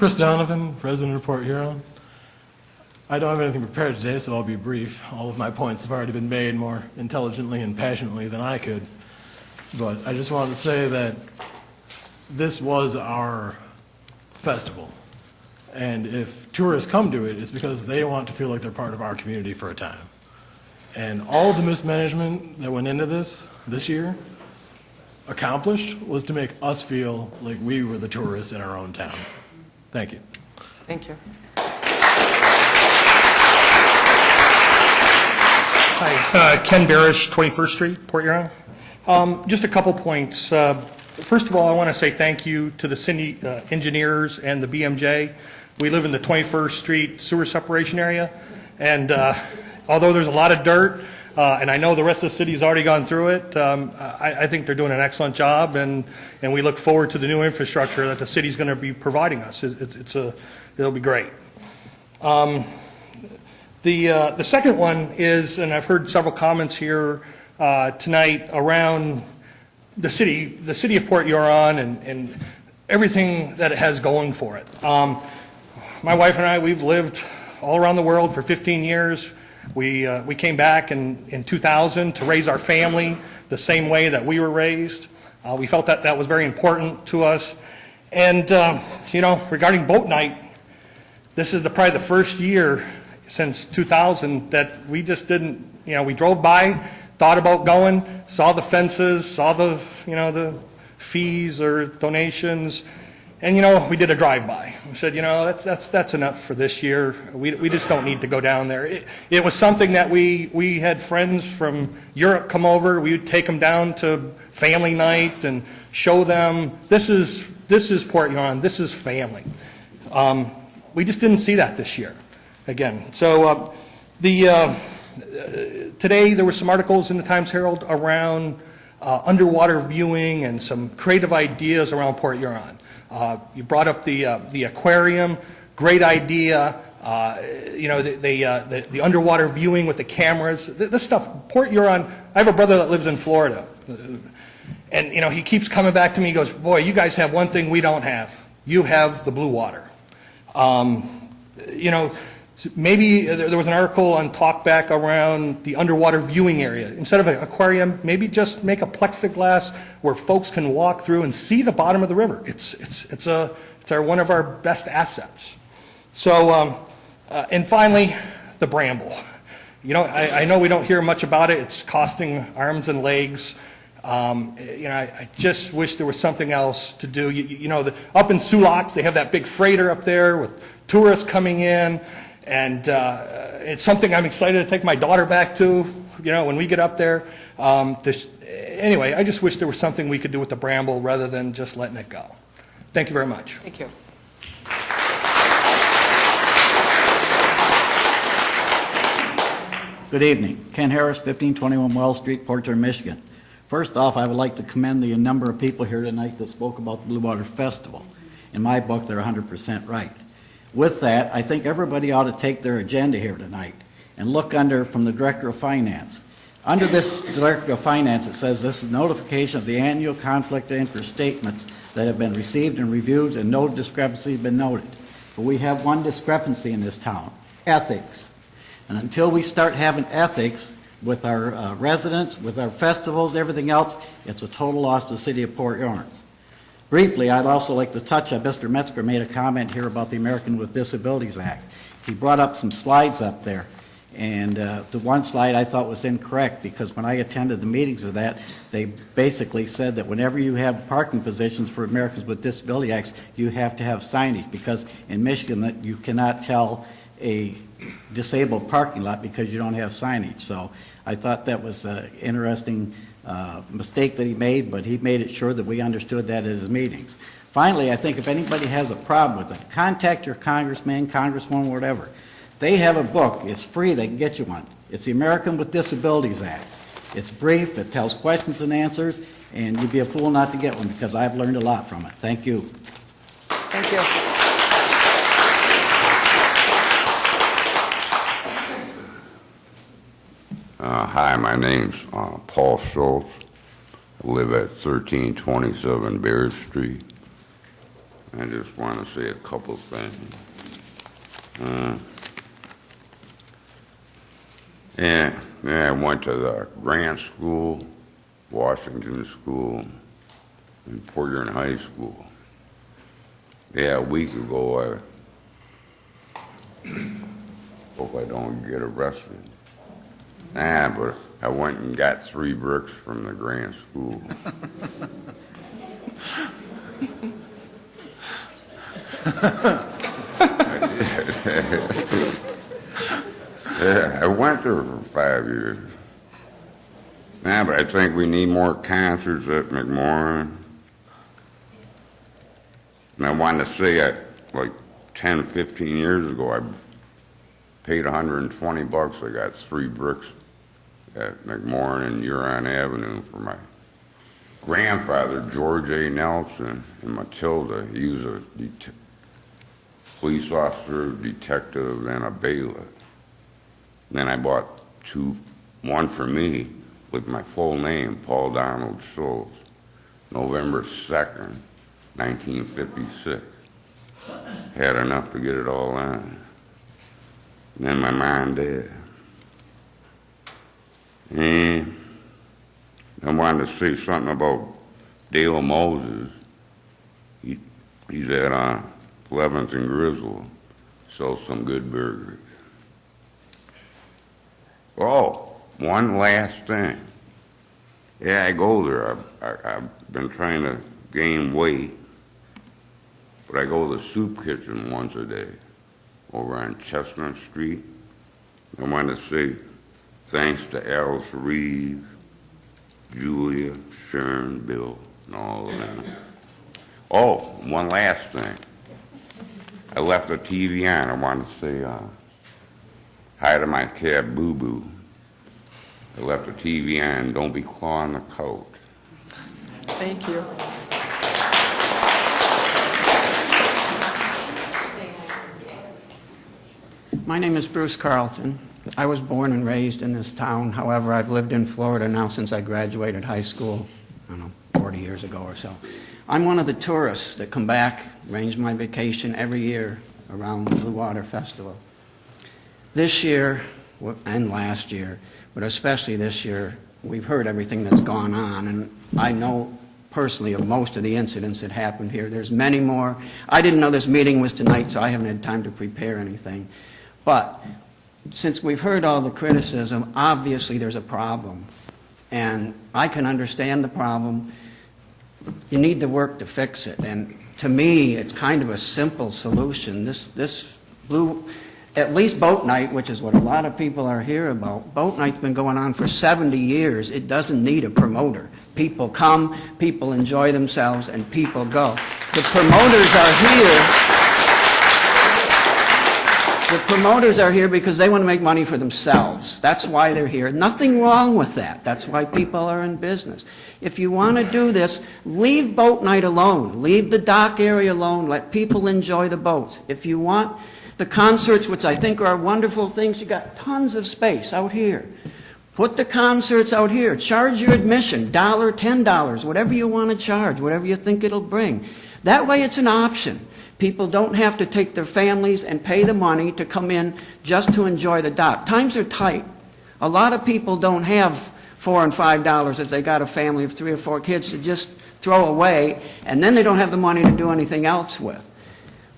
Chris Donovan, resident of Port Huron. I don't have anything prepared today, so I'll be brief. All of my points have already been made more intelligently and passionately than I could. But I just wanted to say that this was our festival. And if tourists come to it, it's because they want to feel like they're part of our community for a time. And all of the mismanagement that went into this year accomplished was to make us feel like we were the tourists in our own town. Thank you. Thank you. Hi, Ken Barish, 21st Street, Port Huron. Just a couple points. First of all, I want to say thank you to the city engineers and the BMJ. We live in the 21st Street sewer separation area, and although there's a lot of dirt, and I know the rest of the city has already gone through it, I think they're doing an excellent job, and we look forward to the new infrastructure that the city's going to be providing us. It'll be great. The second one is, and I've heard several comments here tonight around the city of Port Huron and everything that it has going for it. My wife and I, we've lived all around the world for 15 years. We came back in 2000 to raise our family the same way that we were raised. We felt that that was very important to us. And, you know, regarding boat night, this is probably the first year since 2000 that we just didn't, you know, we drove by, thought about going, saw the fences, saw the, you know, the fees or donations, and, you know, we did a drive-by. We said, you know, that's enough for this year. We just don't need to go down there. It was something that we had friends from Europe come over. We would take them down to family night and show them, this is Port Huron, this is family. We just didn't see that this year, again. So today there were some articles in the Times-Herald around underwater viewing and some creative ideas around Port Huron. You brought up the aquarium, great idea. You know, the underwater viewing with the cameras. This stuff, Port Huron. I have a brother that lives in Florida, and you know, he keeps coming back to me. He goes, "Boy, you guys have one thing we don't have. You have the blue water." You know, maybe there was an article on Talkback around the underwater viewing area. Instead of an aquarium, maybe just make a plexiglass where folks can walk through and see the bottom of the river. It's one of our best assets. So, and finally, the bramble. You know, I know we don't hear much about it. It's costing arms and legs. You know, I just wish there was something else to do. You know, up in Sioux Locks, they have that big freighter up there with tourists coming in. And it's something I'm excited to take my daughter back to, you know, when we get up there. Anyway, I just wish there was something we could do with the bramble rather than just letting it go. Thank you very much. Thank you. Good evening. Ken Harris, 1521 Wells Street, Port Huron, Michigan. First off, I would like to commend the number of people here tonight that spoke about the Blue Water Festival. In my book, they're 100% right. With that, I think everybody ought to take their agenda here tonight and look under from the Director of Finance. Under this Director of Finance, it says this is notification of the annual conflict of interest statements that have been received and reviewed and no discrepancy has been noted. But we have one discrepancy in this town, ethics. And until we start having ethics with our residents, with our festivals, everything else, it's a total loss to the city of Port Huron. Briefly, I'd also like to touch on Mr. Metzger made a comment here about the Americans with Disabilities Act. He brought up some slides up there, and the one slide I thought was incorrect because when I attended the meetings of that, they basically said that whenever you have parking positions for Americans with Disability Acts, you have to have signage because in Michigan that you cannot tell a disabled parking lot because you don't have signage. So I thought that was an interesting mistake that he made, but he made it sure that we understood that at his meetings. Finally, I think if anybody has a problem with it, contact your congressman, congresswoman, whatever. They have a book. It's free. They can get you one. It's the American with Disabilities Act. It's brief. It tells questions and answers, and you'd be a fool not to get one because I've learned a lot from it. Thank you. Thank you. Hi, my name's Paul Schultz. I live at 1327 Bear Street. I just want to say a couple things. Yeah, I went to the Grant School, Washington School, and Port Huron High School. Yeah, a week ago, I hope I don't get arrested. But I went and got 3 bricks from the Grant School. Yeah, I went there for 5 years. But I think we need more concerts at McMorran. And I wanted to say, like 10, 15 years ago, I paid $120. I got 3 bricks at McMorran and Huron Avenue for my grandfather, George A. Nelson, and Matilda. He was a police officer, detective, and a bailiff. Then I bought 2, one for me with my full name, Paul Donald Schultz, November 2nd, 1956. Had enough to get it all on. And then my mom died. And I wanted to say something about Dale Moses. He's at 11th and Grizzle, sells some good burgers. Oh, one last thing. Yeah, I go there. I've been trying to gain weight, but I go to the soup kitchen once a day over on Chestnut Street. I want to say thanks to Alice Reeves, Julia, Sharon, Bill, and all of them. Oh, one last thing. I left the TV on. I want to say hi to my cat, Boo Boo. I left the TV on. Don't be clawing the coat. Thank you. My name is Bruce Carlton. I was born and raised in this town. However, I've lived in Florida now since I graduated high school, I don't know, 40 years ago or so. I'm one of the tourists that come back, arrange my vacation every year around the Blue Water Festival. This year, and last year, but especially this year, we've heard everything that's gone on, and I know personally of most of the incidents that happened here. There's many more. I didn't know this meeting was tonight, so I haven't had time to prepare anything. But since we've heard all the criticism, obviously there's a problem. And I can understand the problem. You need to work to fix it. And to me, it's kind of a simple solution. This blue, at least boat night, which is what a lot of people are here about, boat night's been going on for 70 years. It doesn't need a promoter. People come, people enjoy themselves, and people go. The promoters are here. The promoters are here because they want to make money for themselves. That's why they're here. Nothing wrong with that. That's why people are in business. If you want to do this, leave boat night alone. Leave the dock area alone. Let people enjoy the boats. If you want the concerts, which I think are wonderful things, you got tons of space out here. Put the concerts out here. Charge your admission, $1, $10, whatever you want to charge, whatever you think it'll bring. That way it's an option. People don't have to take their families and pay the money to come in just to enjoy the dock. Times are tight. A lot of people don't have $4 and $5 if they got a family of 3 or 4 kids to just throw away, and then they don't have the money to do anything else with.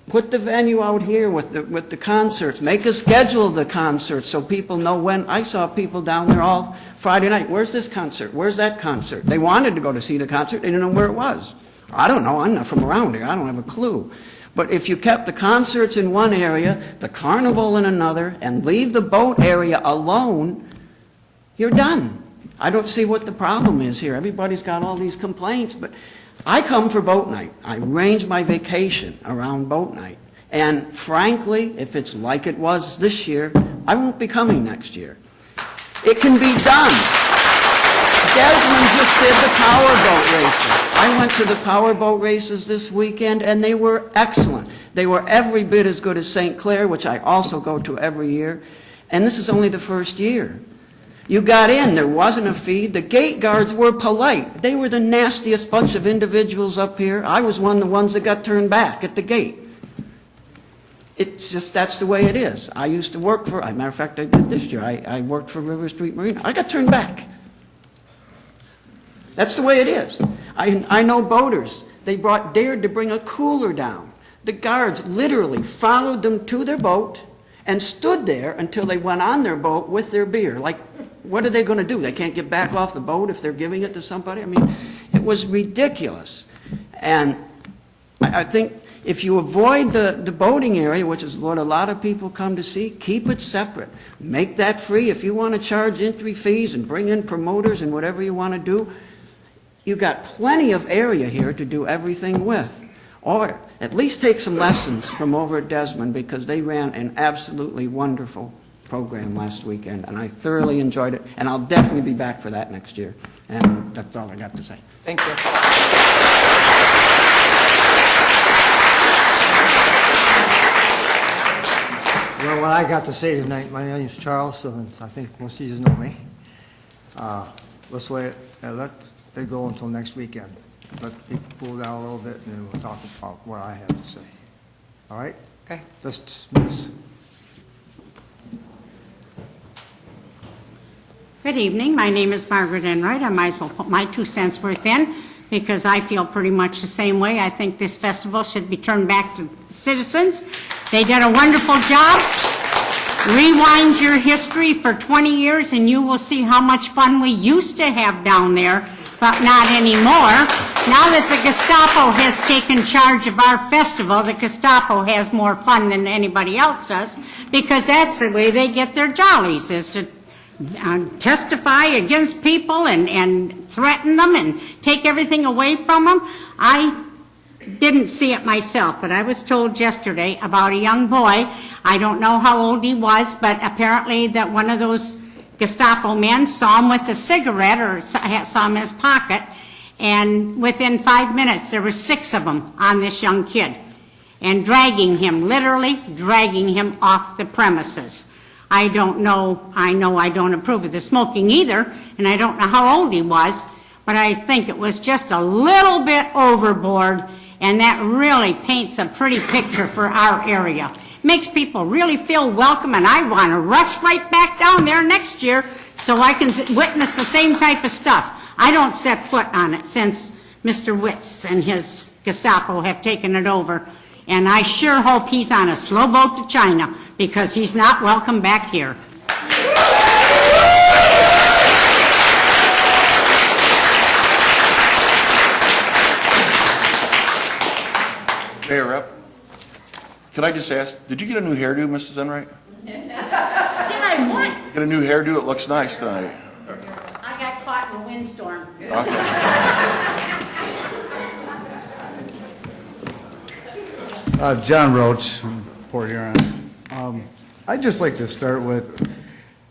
Put the venue out here with the concerts. Make a schedule of the concerts so people know when. I saw people down there all Friday night. Where's this concert? Where's that concert? They wanted to go to see the concert. They didn't know where it was. I don't know. I'm not from around here. I don't have a clue. But if you kept the concerts in one area, the carnival in another, and leave the boat area alone, you're done. I don't see what the problem is here. Everybody's got all these complaints, but I come for boat night. I arrange my vacation around boat night. And frankly, if it's like it was this year, I won't be coming next year. It can be done. Desmond just did the powerboat races. I went to the powerboat races this weekend, and they were excellent. They were every bit as good as St. Clair, which I also go to every year. And this is only the first year. You got in, there wasn't a fee, the gate guards were polite. They were the nastiest bunch of individuals up here. I was one of the ones that got turned back at the gate. It's just, that's the way it is. I used to work for, as a matter of fact, I did this year, I worked for River Street Marina. I got turned back. That's the way it is. I know boaters. They dared to bring a cooler down. The guards literally followed them to their boat and stood there until they went on their boat with their beer. Like, what are they going to do? They can't get back off the boat if they're giving it to somebody? I mean, it was ridiculous. And I think if you avoid the boating area, which is what a lot of people come to see, keep it separate. Make that free. If you want to charge entry fees and bring in promoters and whatever you want to do, you've got plenty of area here to do everything with. Or at least take some lessons from over at Desmond, because they ran an absolutely wonderful program last weekend, and I thoroughly enjoyed it, and I'll definitely be back for that next year. And that's all I got to say. Thank you. Well, what I got to say tonight, my name is Charles Simmons. I think most of you know me. Let's let it go until next weekend. Let people cool down a little bit, and then we'll talk about what I have to say. All right? Okay. Let's dismiss. Good evening. My name is Margaret Enright. I might as well put my 2 cents worth in because I feel pretty much the same way. I think this festival should be turned back to citizens. They did a wonderful job. Rewind your history for 20 years and you will see how much fun we used to have down there, but not anymore. Now that the Gestapo has taken charge of our festival, the Gestapo has more fun than anybody else does, because that's the way they get their jollies, is to testify against people and threaten them and take everything away from them. I didn't see it myself, but I was told yesterday about a young boy. I don't know how old he was, but apparently that one of those Gestapo men saw him with a cigarette or saw him in his pocket, and within 5 minutes there were 6 of them on this young kid and dragging him, literally dragging him off the premises. I don't know, I know I don't approve of the smoking either, and I don't know how old he was, but I think it was just a little bit overboard, and that really paints a pretty picture for our area. Makes people really feel welcome, and I want to rush right back down there next year so I can witness the same type of stuff. I don't set foot on it since Mr. Witz and his Gestapo have taken it over, and I sure hope he's on a slow boat to China, because he's not welcome back here. Mayor Rep, can I just ask, did you get a new hairdo, Mrs. Enright? Did I what? Get a new hairdo? It looks nice tonight. I got caught in a windstorm. Okay. John Roach, Port Huron. I'd just like to start with,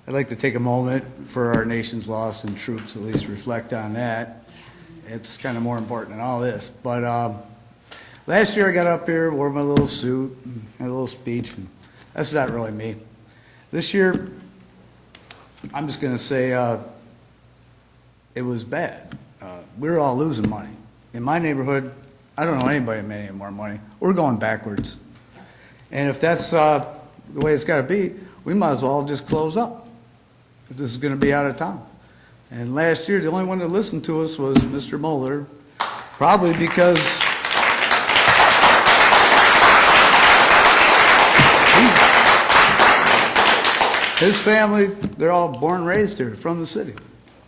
I'd like to take a moment for our nation's loss and troops, at least reflect on that. It's kind of more important than all this. But last year I got up here, wore my little suit, and had a little speech, and that's not really me. This year, I'm just going to say it was bad. We were all losing money. In my neighborhood, I don't know anybody making any more money. We're going backwards. And if that's the way it's got to be, we might as well just close up if this is going to be out of town. And last year, the only one that listened to us was Mr. Moeller, probably because his family, they're all born and raised here from the city.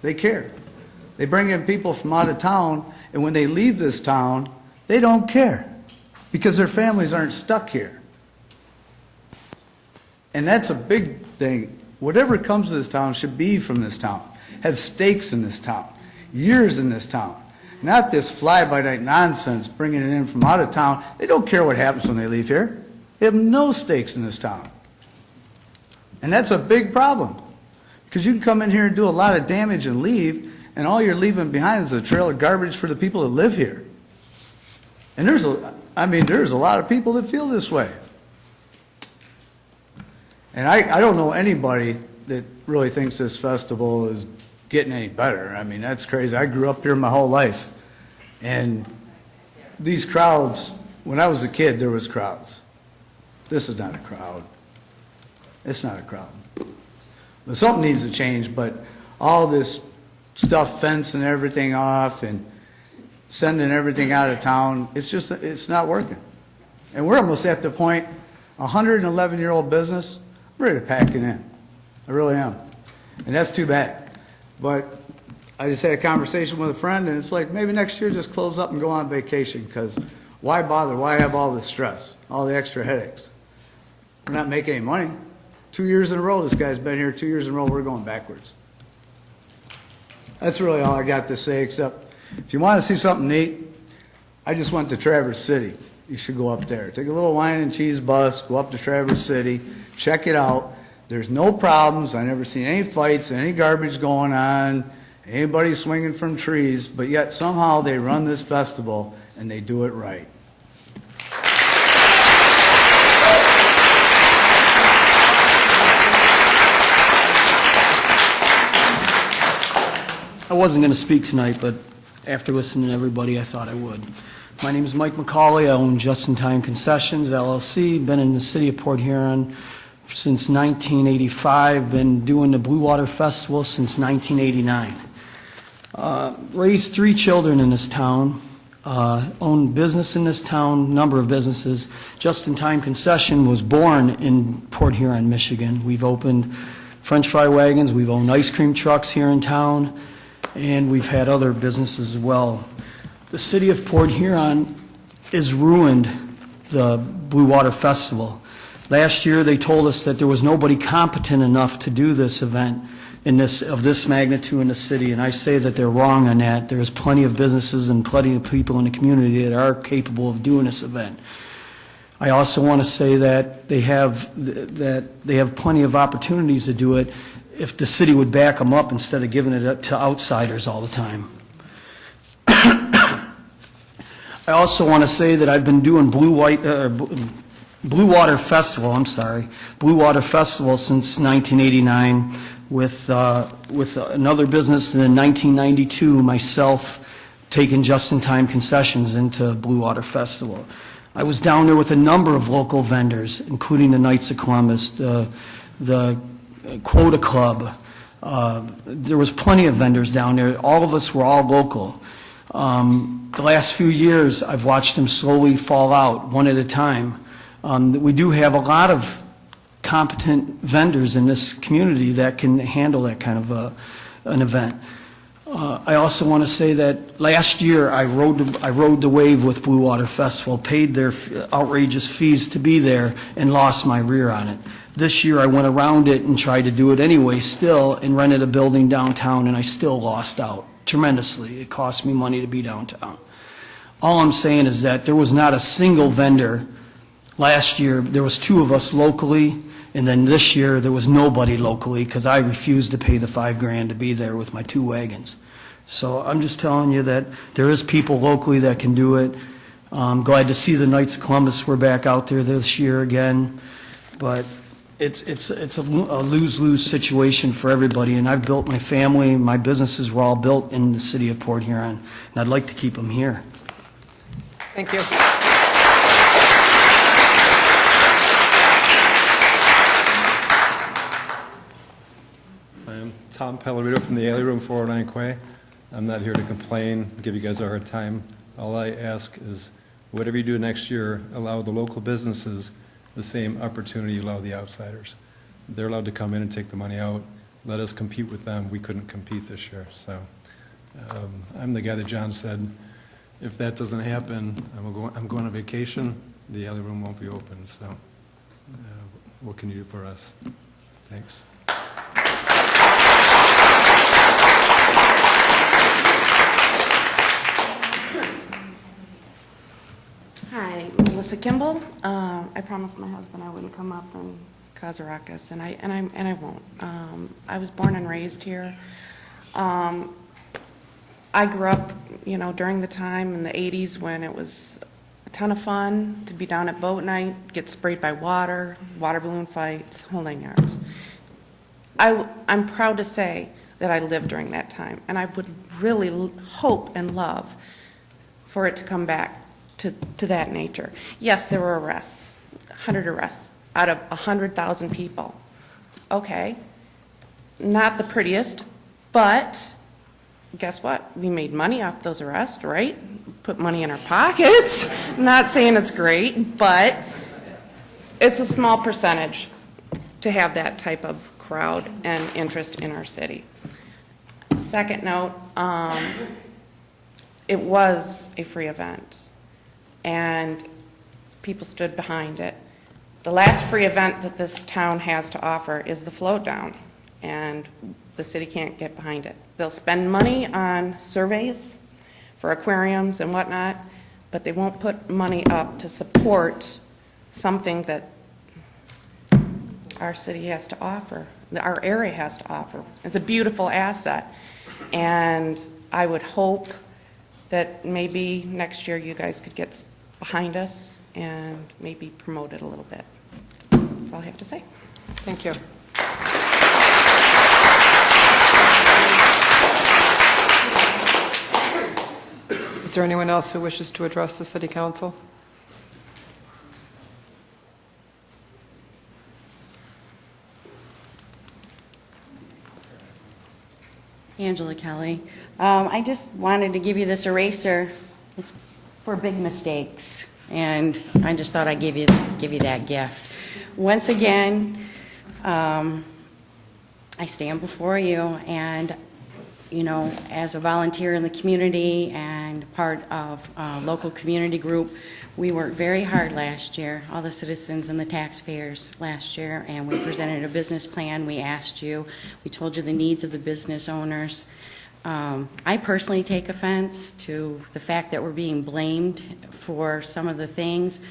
They care. They bring in people from out of town, and when they leave this town, they don't care because their families aren't stuck here. And that's a big thing. Whatever comes to this town should be from this town, have stakes in this town, years in this town. Not this fly-by-night nonsense bringing it in from out of town. They don't care what happens when they leave here. They have no stakes in this town. And that's a big problem because you can come in here and do a lot of damage and leave, and all you're leaving behind is a trail of garbage for the people that live here. And there's a lot of people that feel this way. And I don't know anybody that really thinks this festival is getting any better. I mean, that's crazy. I grew up here my whole life. And these crowds, when I was a kid, there was crowds. This is not a crowd. It's not a crowd. But something needs to change, but all this stuff, fencing everything off and sending everything out of town, it's not working. And we're almost at the point, a 111-year-old business, I'm ready to pack it in. I really am. And that's too bad. But I just had a conversation with a friend, and it's like, maybe next year just close up and go on vacation, because why bother? Why have all this stress, all the extra headaches? We're not making any money. 2 years in a row, this guy's been here. 2 years in a row, we're going backwards. That's really all I got to say, except if you want to see something neat, I just went to Traverse City. You should go up there. Take a little wine and cheese bus, go up to Traverse City, check it out. There's no problems. I never seen any fights, any garbage going on, anybody swinging from trees, but yet somehow they run this festival and they do it right. I wasn't going to speak tonight, but after listening to everybody, I thought I would. My name is Mike McCauley. I own Just in Time Concessions, LLC. Been in the city of Port Huron since 1985. Been doing the Blue Water Festival since 1989. Raised 3 children in this town. Owned business in this town, number of businesses. Just in Time Concession was born in Port Huron, Michigan. We've opened French fry wagons. We've owned ice cream trucks here in town. And we've had other businesses as well. The city of Port Huron has ruined the Blue Water Festival. Last year, they told us that there was nobody competent enough to do this event of this magnitude in the city, and I say that they're wrong on that. There's plenty of businesses and plenty of people in the community that are capable of doing this event. I also want to say that they have plenty of opportunities to do it if the city would back them up instead of giving it to outsiders all the time. I also want to say that I've been doing Blue Water Festival since 1989 with another business, and in 1992, myself taking Just-in-Time Concessions into Blue Water Festival. I was down there with a number of local vendors, including the Knights of Columbus, the Quota Club. There was plenty of vendors down there. All of us were all local. The last few years, I've watched them slowly fall out, one at a time. We do have a lot of competent vendors in this community that can handle that kind of an event. I also want to say that last year, I rode the wave with Blue Water Festival, paid their outrageous fees to be there, and lost my rear on it. This year, I went around it and tried to do it anyway still, and rented a building downtown, and I still lost out tremendously. It cost me money to be downtown. All I'm saying is that there was not a single vendor. Last year, there was 2 of us locally, and then this year, there was nobody locally because I refused to pay the $5,000 to be there with my 2 wagons. So I'm just telling you that there is people locally that can do it. I'm glad to see the Knights of Columbus were back out there this year again, but it's a lose-lose situation for everybody, and I've built my family, my businesses were all built in the city of Port Huron, and I'd like to keep them here. Thank you. I'm Tom Pellerito from the Alley Room, 409 Quay. I'm not here to complain, give you guys a hard time. All I ask is, whatever you do next year, allow the local businesses the same opportunity you allow the outsiders. They're allowed to come in and take the money out. Let us compete with them. We couldn't compete this year. So I'm the guy that John said, if that doesn't happen, I'm going on vacation. The Alley Room won't be open. So what can you do for us? Thanks. Hi, Melissa Kimball. I promised my husband I wouldn't come up and cause a ruckus, and I won't. I was born and raised here. I grew up, during the time in the 80s when it was a ton of fun to be down at boat night, get sprayed by water, water balloon fights, whole 9 yards. I'm proud to say that I lived during that time, and I would really hope and love for it to come back to that nature. Yes, there were arrests, 100 arrests out of 100,000 people. Okay, not the prettiest, but guess what? We made money off those arrests, right? Put money in our pockets. Not saying it's great, but it's a small percentage to have that type of crowd and interest in our city. Second note, it was a free event, and people stood behind it. The last free event that this town has to offer is the float down, and the city can't get behind it. They'll spend money on surveys for aquariums and whatnot, but they won't put money up to support something that our city has to offer, that our area has to offer. It's a beautiful asset, and I would hope that maybe next year you guys could get behind us and maybe promote it a little bit. That's all I have to say. Thank you. Is there anyone else who wishes to address the city council? Angela Kelly. I just wanted to give you this eraser. It's for big mistakes, and I just thought I'd give you that gift. Once again, I stand before you, and you know, as a volunteer in the community and part of a local community group, we worked very hard last year, all the citizens and the taxpayers last year, and we presented a business plan. We asked you, we told you the needs of the business owners. I personally take offense to the fact that we're being blamed for some of the things.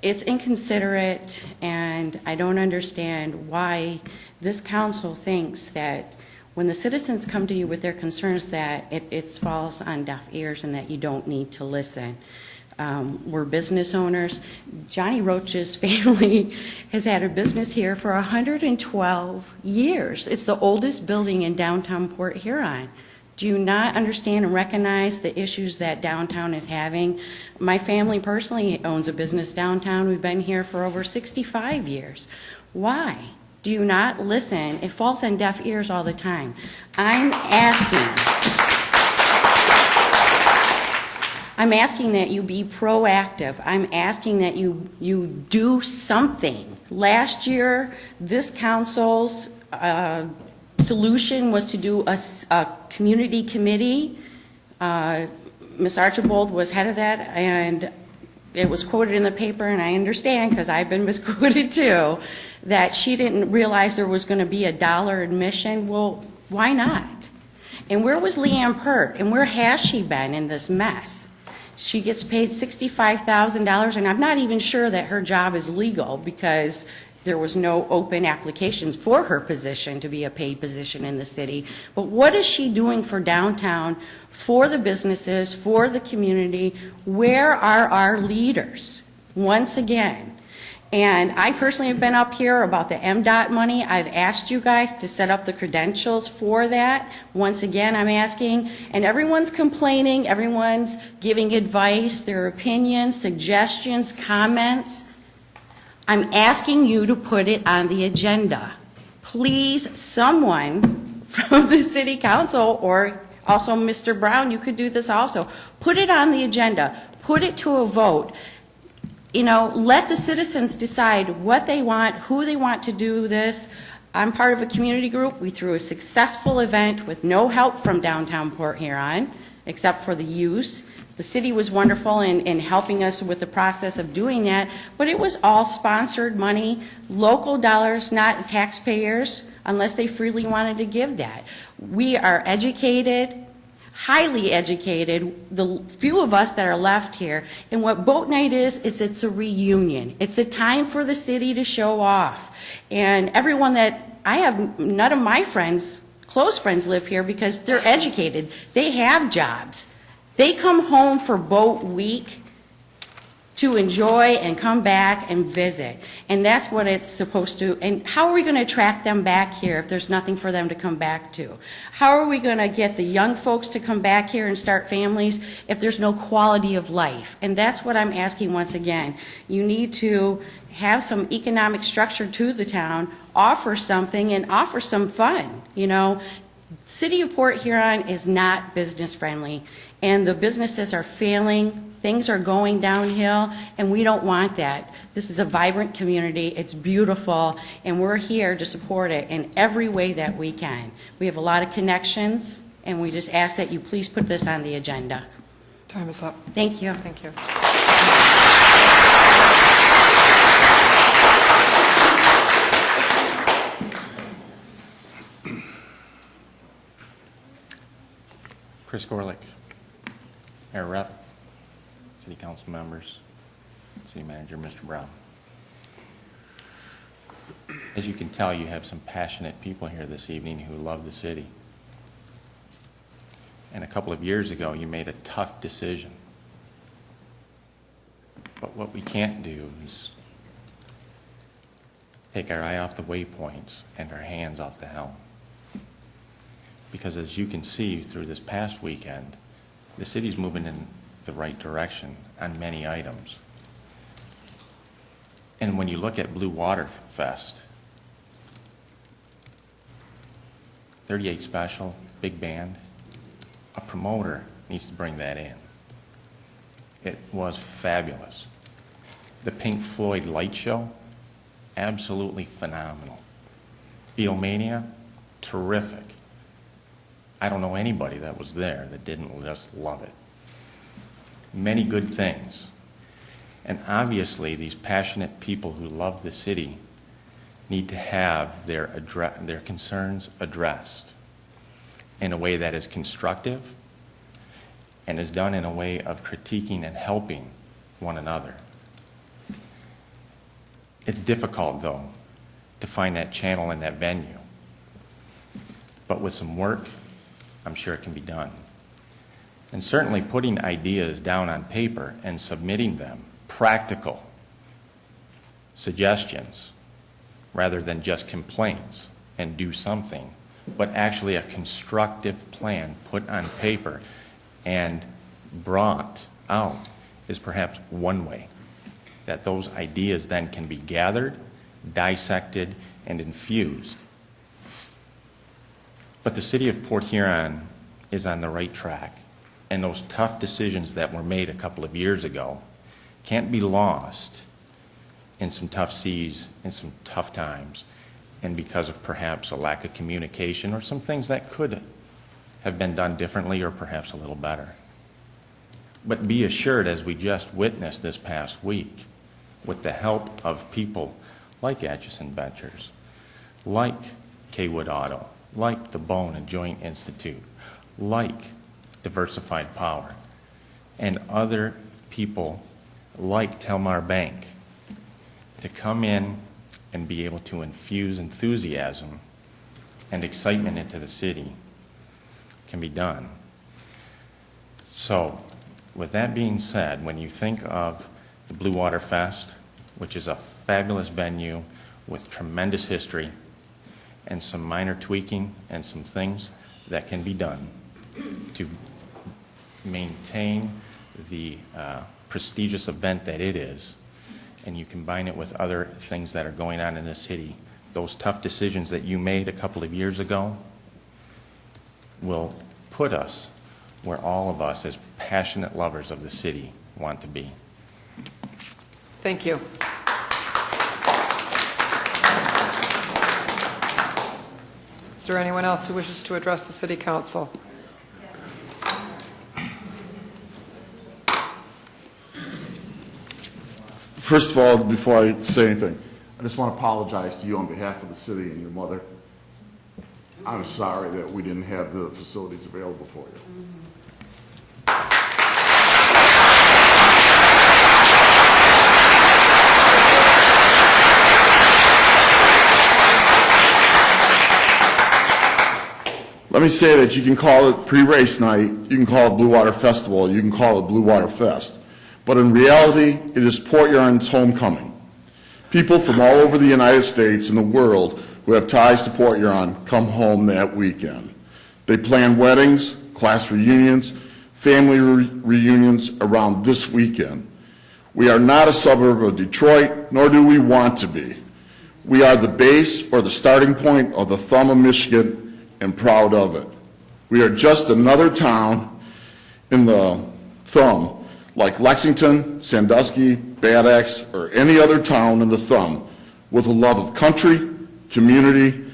It's inconsiderate, and I don't understand why this council thinks that when the citizens come to you with their concerns that it falls on deaf ears and that you don't need to listen. We're business owners. Johnny Roach's family has had a business here for 112 years. It's the oldest building in downtown Port Huron. Do you not understand and recognize the issues that downtown is having? My family personally owns a business downtown. We've been here for over 65 years. Why do you not listen? It falls on deaf ears all the time. I'm asking that you be proactive. I'm asking that you do something. Last year, this council's solution was to do a community committee. Ms. Archibald was head of that, and it was quoted in the paper, and I understand, because I've been misquoted too, that she didn't realize there was going to be $1 admission. Well, why not? And where was Leanne Pert? And where has she been in this mess? She gets paid $65,000, and I'm not even sure that her job is legal because there was no open applications for her position to be a paid position in the city. But what is she doing for downtown, for the businesses, for the community? Where are our leaders? Once again. And I personally have been up here about the MDOT money. I've asked you guys to set up the credentials for that. Once again, I'm asking, and everyone's complaining, everyone's giving advice, their opinions, suggestions, comments. I'm asking you to put it on the agenda. Please, someone from the city council, or also Mr. Brown, you could do this also. Put it on the agenda. Put it to a vote. You know, let the citizens decide what they want, who they want to do this. I'm part of a community group. We threw a successful event with no help from downtown Port Huron, except for the use. The city was wonderful in helping us with the process of doing that, but it was all sponsored money, local dollars, not taxpayers, unless they freely wanted to give that. We are educated, highly educated, the few of us that are left here, and what Boat Night is it's a reunion. It's a time for the city to show off. And everyone that, I have, none of my friends, close friends live here because they're educated. They have jobs. They come home for Boat Week to enjoy and come back and visit. And that's what it's supposed to, and how are we going to attract them back here if there's nothing for them to come back to? How are we going to get the young folks to come back here and start families if there's no quality of life? And that's what I'm asking once again. You need to have some economic structure to the town, offer something, and offer some fun. You know, City of Port Huron is not business friendly, and the businesses are failing, things are going downhill, and we don't want that. This is a vibrant community, it's beautiful, and we're here to support it in every way that we can. We have a lot of connections, and we just ask that you please put this on the agenda. Time is up. Thank you. Thank you. Chris Gorlick, Mayor Rep, City Council members, City Manager Mr. Brown. As you can tell, you have some passionate people here this evening who love the city. And a couple of years ago, you made a tough decision. But what we can't do is take our eye off the waypoints and our hands off the helm. Because as you can see through this past weekend, the city's moving in the right direction on many items. And when you look at Blue Water Fest, 38 special, big band, a promoter needs to bring that in. It was fabulous. The Pink Floyd light show, absolutely phenomenal. Beatlemania, terrific. I don't know anybody that was there that didn't just love it. Many good things. And obviously, these passionate people who love the city need to have their concerns addressed in a way that is constructive and is done in a way of critiquing and helping one another. It's difficult, though, to find that channel in that venue. But with some work, I'm sure it can be done. And certainly putting ideas down on paper and submitting them, practical suggestions, rather than just complaints and do something, but actually a constructive plan put on paper and brought out is perhaps one way that those ideas then can be gathered, dissected, and infused. But the city of Port Huron is on the right track, and those tough decisions that were made a couple of years ago can't be lost in some tough seas, in some tough times, and because of perhaps a lack of communication or some things that could have been done differently or perhaps a little better. But be assured, as we just witnessed this past week, with the help of people like Atchison Ventures, like Kaywood Auto, like the Bone and Joint Institute, like Diversified Power, and other people like Telmar Bank, to come in and be able to infuse enthusiasm and excitement into the city can be done. So, with that being said, when you think of the Blue Water Fest, which is a fabulous venue with tremendous history and some minor tweaking and some things that can be done to maintain the prestigious event that it is, and you combine it with other things that are going on in the city, those tough decisions that you made a couple of years ago will put us where all of us as passionate lovers of the city want to be. Thank you. Is there anyone else who wishes to address the City Council? First of all, before I say anything, I just want to apologize to you on behalf of the city and your mother. I'm sorry that we didn't have the facilities available for you. Let me say that you can call it pre-race night, you can call it Blue Water Festival, you can call it Blue Water Fest. but in reality, it is Port Huron's homecoming. People from all over the United States and the world who have ties to Port Huron come home that weekend. They plan weddings, class reunions, family reunions around this weekend. We are not a suburb of Detroit, nor do we want to be. We are the base or the starting point of the thumb of Michigan, and proud of it. We are just another town in the thumb, like Lexington, Sandusky, Bad Axe, or any other town in the thumb, with a love of country, community,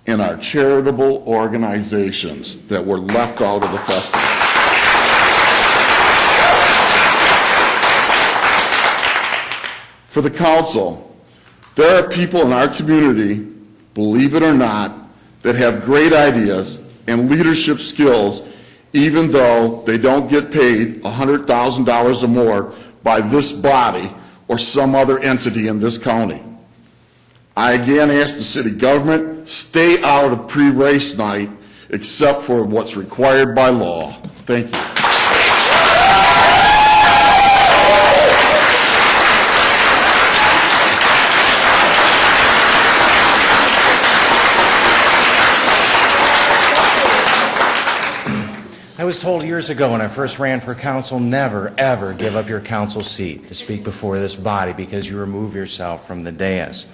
and our charitable organizations that were left out of the festival. For the council, there are people in our community, believe it or not, that have great ideas and leadership skills, even though they don't get paid $100,000 or more by this body or some other entity in this county. I again ask the city government, stay out of pre-race night except for what's required by law. Thank you. I was told years ago when I first ran for council, never, ever give up your council seat to speak before this body because you remove yourself from the dais.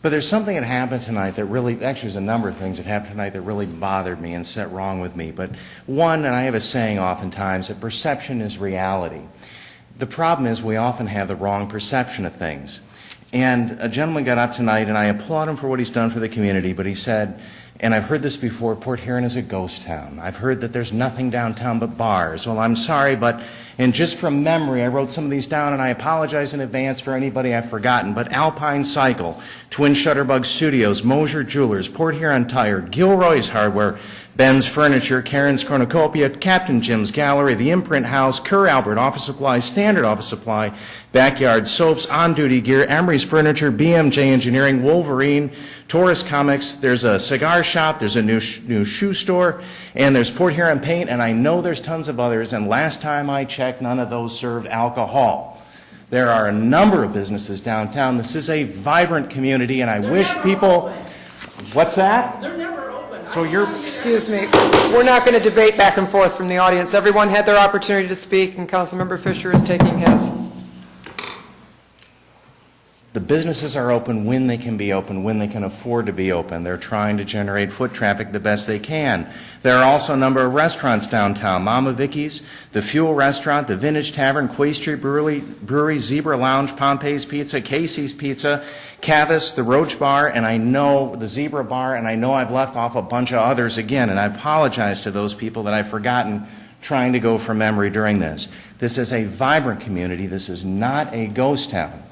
But there's something that happened tonight that really, actually there's a number of things that happened tonight that really bothered me and set wrong with me. But one, and I have a saying oftentimes, that perception is reality. The problem is we often have the wrong perception of things. And a gentleman got up tonight, and I applaud him for what he's done for the community, but he said, and I've heard this before, Port Huron is a ghost town. I've heard that there's nothing downtown but bars. Well, I'm sorry, but, and just from memory, I wrote some of these down, and I apologize in advance for anybody I've forgotten, but Alpine Cycle, Twin Shutterbug Studios, Mosier Jewelers, Port Huron Tire, Gilroy's Hardware, Ben's Furniture, Karen's Cornucopia, Captain Jim's Gallery, The Imprint House, Kerr Albert Office Supply, Standard Office Supply, Backyard Soaps, On Duty Gear, Emery's Furniture, BMJ Engineering, Wolverine, Taurus Comics, there's a cigar shop, there's a new shoe store, and there's Port Huron Paint, and I know there's tons of others, and last time I checked, none of those served alcohol. There are a number of businesses downtown. This is a vibrant community, and I wish people... What's that? They're never open. So you're... Excuse me, we're not going to debate back and forth from the audience. Everyone had their opportunity to speak, and Councilmember Fisher is taking his. The businesses are open when they can be open, when they can afford to be open. They're trying to generate foot traffic the best they can. There are also a number of restaurants downtown. Mama Vicky's, the Fuel Restaurant, the Vintage Tavern, Quay Street Brewery, Zebra Lounge, Pompey's Pizza, Casey's Pizza, Cavus, the Roach Bar, and I know the Zebra Bar, and I know I've left off a bunch of others again, and I apologize to those people that I've forgotten trying to go from memory during this. This is a vibrant community. This is not a ghost town.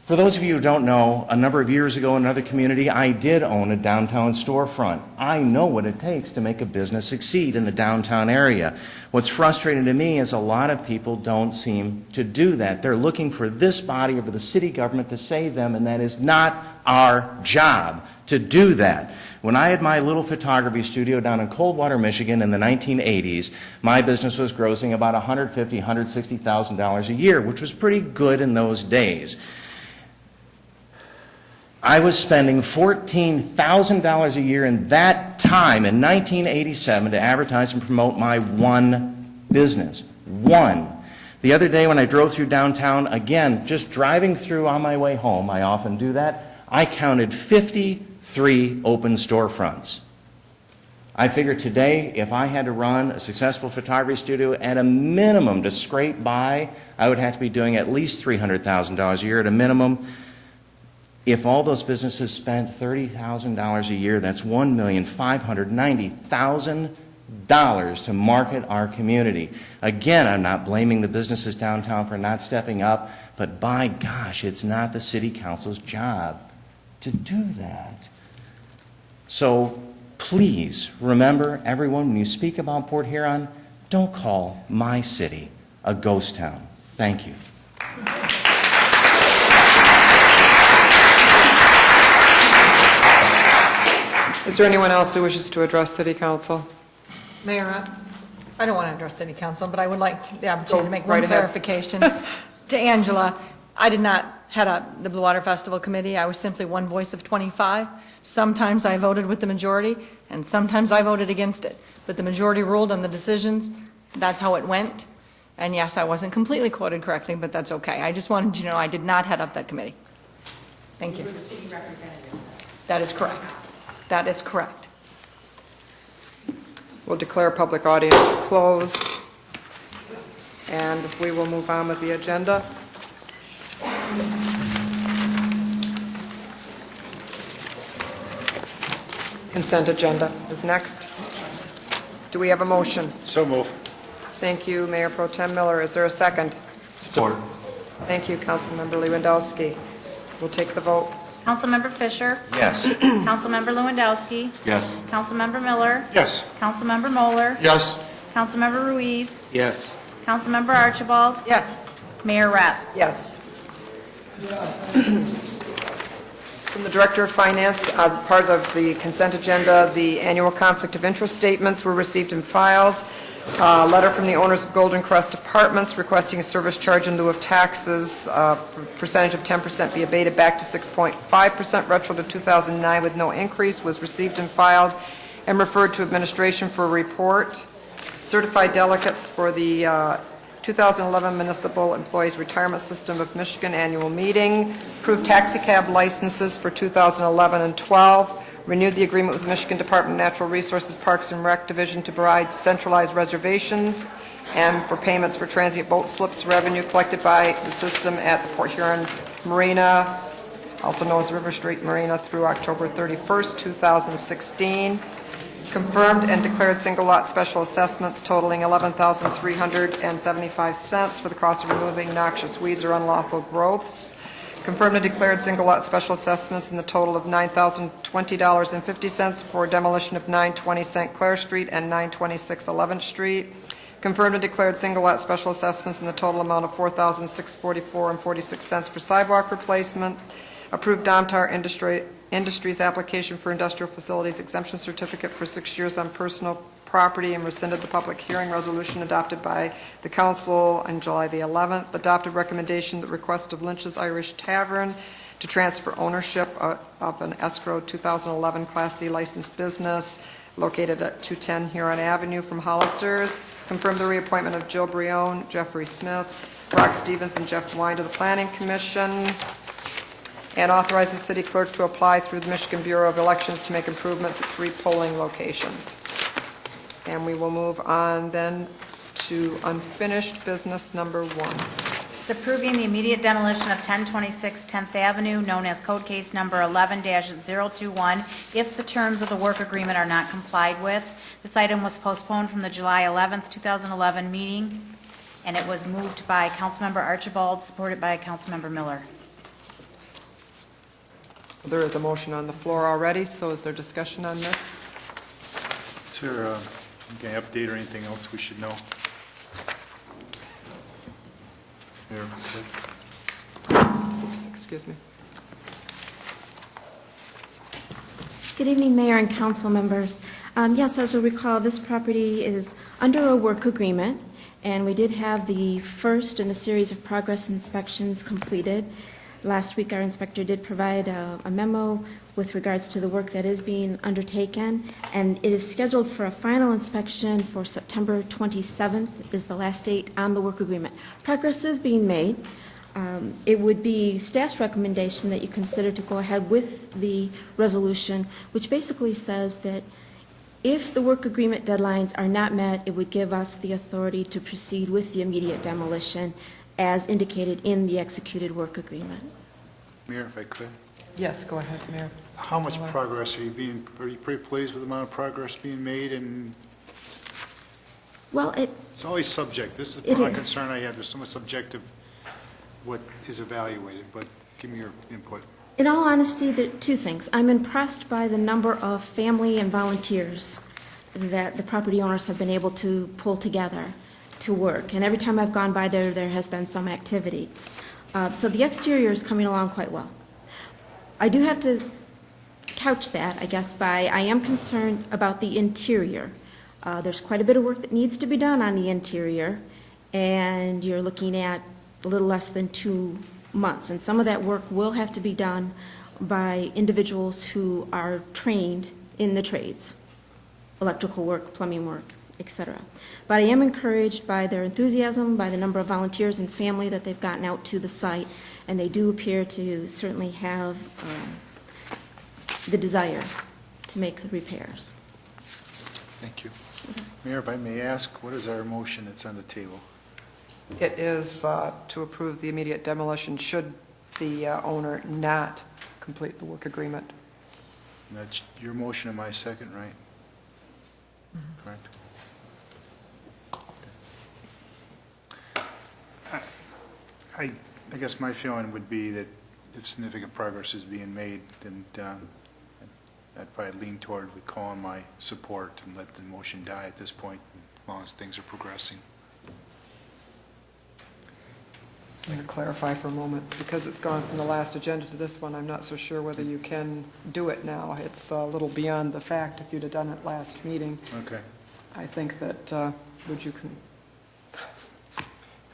For those of you who don't know, a number of years ago in another community, I did own a downtown storefront. I know what it takes to make a business succeed in the downtown area. What's frustrating to me is a lot of people don't seem to do that. They're looking for this body or the city government to save them, and that is not our job to do that. When I had my little photography studio down in Coldwater, Michigan in the 1980s, my business was grossing about $150,000, $160,000 a year, which was pretty good in those days. I was spending $14,000 a year in that time in 1987 to advertise and promote my one business. One. The other day when I drove through downtown, again, just driving through on my way home, I often do that, I counted 53 open storefronts. I figured today, if I had to run a successful photography studio, at a minimum to scrape by, I would have to be doing at least $300,000 a year at a minimum. If all those businesses spent $30,000 a year, that's $1,590,000 to market our community. Again, I'm not blaming the businesses downtown for not stepping up, but by gosh, it's not the city council's job to do that. So please remember, everyone, when you speak about Port Huron, don't call my city a ghost town. Thank you. Is there anyone else who wishes to address City Council? Mayor, I don't want to address city council, but I would like the opportunity to make right one ahead. clarification. To Angela, I did not head up the Blue Water Festival Committee. I was simply one voice of 25. Sometimes I voted with the majority, and sometimes I voted against it. But the majority ruled on the decisions. That's how it went. And yes, I wasn't completely quoted correctly, but that's okay. I just wanted you to know I did not head up that committee. Thank you. You were the city representative. That is correct. That is correct. We'll declare public audience closed, and we will move on with the agenda. Consent agenda is next. Do we have a motion? So move. Thank you, Mayor Pro Tem Miller. Is there a second? Support. Thank you, Councilmember Lewandowski. We'll take the vote. Councilmember Fisher? Yes. Councilmember Lewandowski? Yes. Councilmember Miller? Yes. Councilmember Moeller? Yes. Councilmember Ruiz? Yes. Councilmember Archibald? Yes. Mayor Rapp? Yes. From the Director of Finance, part of the consent agenda, the annual conflict of interest statements were received and filed. A letter from the owners of Golden Crest Apartments requesting a service charge in lieu of taxes, percentage of 10% be abated back to 6.5% retro to 2009 with no increase, was received and filed and referred to administration for a report. Certified delegates for the 2011 Municipal Employees Retirement System of Michigan Annual Meeting, approved taxi cab licenses for 2011 and 12, renewed the agreement with Michigan Department of Natural Resources Parks and Rec Division to provide centralized reservations and for payments for transient boat slips revenue collected by the system at the Port Huron Marina, also known as River Street Marina, through October 31st, 2016. Confirmed and declared single lot special assessments totaling $11,375 for the cost of removing noxious weeds or unlawful growths. Confirmed and declared single lot special assessments in the total of $9,020.50 for demolition of 920 St. Clair Street and 926 11th Street. Confirmed and declared single lot special assessments in the total amount of $4,644.46 for sidewalk replacement. Approved Domtar Industries application for industrial facilities exemption certificate for 6 years on personal property and rescinded the public hearing resolution adopted by the council on July the 11th. Adopted recommendation the request of Lynch's Irish Tavern to transfer ownership of an escrow 2011 Class C licensed business located at 210 Huron Avenue from Hollister's. Confirmed the reappointment of Jill Brione, Jeffrey Smith, Brock Stevens, and Jeff Wine to the Planning Commission. And authorize the city clerk to apply through the Michigan Bureau of Elections to make improvements at 3 polling locations. And we will move on then to unfinished business number 1. It's approving the immediate demolition of 1026 10th Avenue, known as code case number 11-021, if the terms of the work agreement are not complied with. This item was postponed from the July 11th, 2011 meeting, and it was moved by Councilmember Archibald, supported by Councilmember Miller. So there is a motion on the floor already, so is there discussion on this? Is there any update or anything else we should know? Mayor, if you could. Oops, excuse me. Good evening, Mayor and council members. Yes, as you'll recall, this property is under a work agreement, and we did have the first in a series of progress inspections completed. Last week, our inspector did provide a memo with regards to the work that is being undertaken, and it is scheduled for a final inspection for September 27th is the last date on the work agreement. Progress is being made. It would be staff's recommendation that you consider to go ahead with the resolution, which basically says that if the work agreement deadlines are not met, it would give us the authority to proceed with the immediate demolition as indicated in the executed work agreement. Mayor, if I could. Yes, go ahead, Mayor. How much progress are you pretty pleased with the amount of progress being made? And well, it's always subject. This is the concern I have. There's so much subjective what is evaluated, but give me your input. In all honesty, there are two things. I'm impressed by the number of family and volunteers that the property owners have been able to pull together to work. And every time I've gone by there, there has been some activity. So the exterior is coming along quite well. I do have to couch that, I guess, by I am concerned about the interior. There's quite a bit of work that needs to be done on the interior, and you're looking at a little less than 2 months. And some of that work will have to be done by individuals who are trained in the trades, electrical work, plumbing work, etc. But I am encouraged by their enthusiasm, by the number of volunteers and family that they've gotten out to the site, and they do appear to certainly have the desire to make the repairs. Thank you. Mayor, if I may ask, what is our motion that's on the table? It is to approve the immediate demolition should the owner not complete the work agreement. And that's your motion and my second, right? Correct? I guess my feeling would be that if significant progress is being made, then I'd probably lean toward withdrawing my support and let the motion die at this point, as long as things are progressing. I'm going to clarify for a moment, because it's gone from the last agenda to this one, I'm not so sure whether you can do it now. It's a little beyond the fact if you'd have done it last meeting. Okay. I think that,